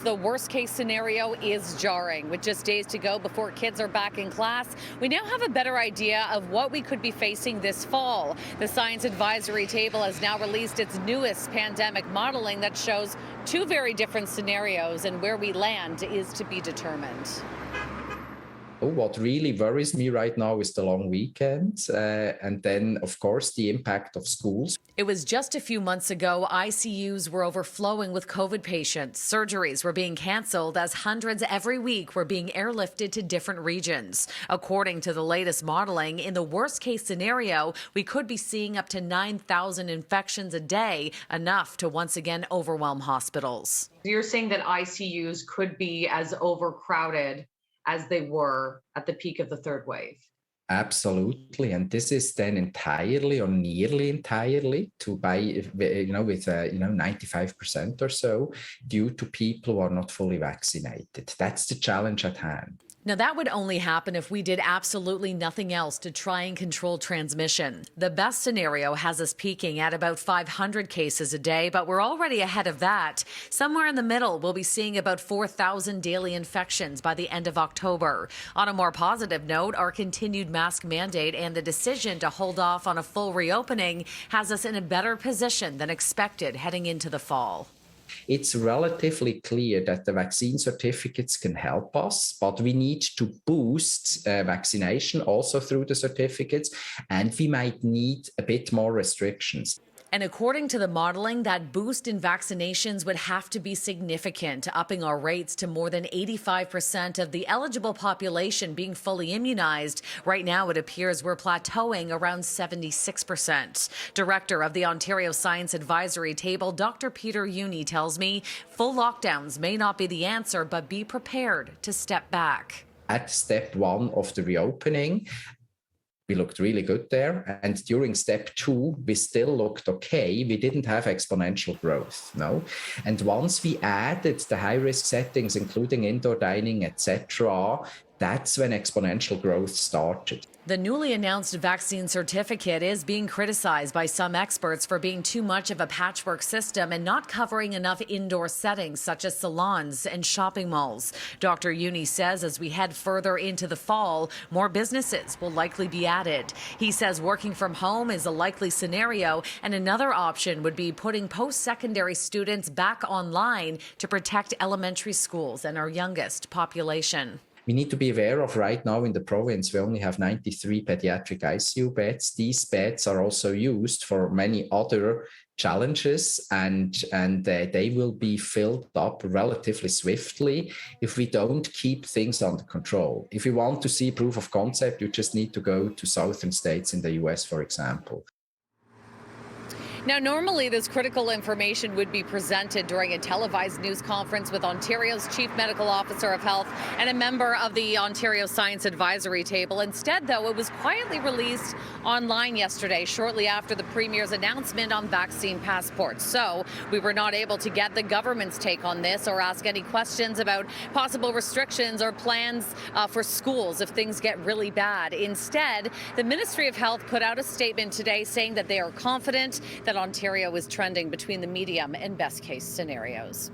The worst case scenario is jarring. With just days to go before kids are back in class, we now have a better idea of what we could be facing this fall. The Science Advisory Table has now released its newest pandemic modeling that shows two very different scenarios, and where we land is to be determined. What really worries me right now is the long weekends, and then, of course, the impact of schools. It was just a few months ago, ICUs were overflowing with COVID patients. Surgeries were being canceled as hundreds every week were being airlifted to different regions. According to the latest modeling, in the worst case scenario, we could be seeing up to 9,000 infections a day, enough to once again overwhelm hospitals. You're saying that ICUs could be as overcrowded as they were at the peak of the third wave? Absolutely, and this is then entirely or nearly entirely with 95% or so due to people who are not fully vaccinated. That's the challenge at hand. Now, that would only happen if we did absolutely nothing else to try and control transmission. The best scenario has us peaking at about 500 cases a day, but we're already ahead of that. Somewhere in the middle, we'll be seeing about 4,000 daily infections by the end of October. On a more positive note, our continued mask mandate and the decision to hold off on a full reopening has us in a better position than expected heading into the fall. It's relatively clear that the vaccine certificates can help us, but we need to boost vaccination also through the certificates, and we might need a bit more restrictions. And according to the modeling, that boost in vaccinations would have to be significant, upping our rates to more than 85% of the eligible population being fully immunized. Right now, it appears we're plateauing around 76%. Director of the Ontario Science Advisory Table, Dr. Peter Uni, tells me full lockdowns may not be the answer, but be prepared to step back. At step one of the reopening, we looked really good there. And during step two, we still looked okay. We didn't have exponential growth, no. And once we added the high-risk settings, including indoor dining, etc., that's when exponential growth started. The newly announced vaccine certificate is being criticized by some experts for being too much of a patchwork system and not covering enough indoor settings such as salons and shopping malls. Dr. Uni says as we head further into the fall, more businesses will likely be added. He says working from home is a likely scenario, and another option would be putting post-secondary students back online to protect elementary schools and our youngest population. We need to be aware of right now in the province, we only have 93 pediatric ICU beds. These beds are also used for many other challenges, and they will be filled up relatively swiftly if we don't keep things under control. If you want to see proof of concept, you just need to go to southern states in the US, for example. Now, normally this critical information would be presented during a televised news conference with Ontario's Chief Medical Officer of Health and a member of the Ontario Science Advisory Table. Instead, though, it was quietly released online yesterday, shortly after the Premier's announcement on vaccine passports. So we were not able to get the government's take on this or ask any questions about possible restrictions or plans for schools if things get really bad. Instead, the Ministry of Health put out a statement today saying that they are confident that Ontario is trending between the medium and best case scenarios.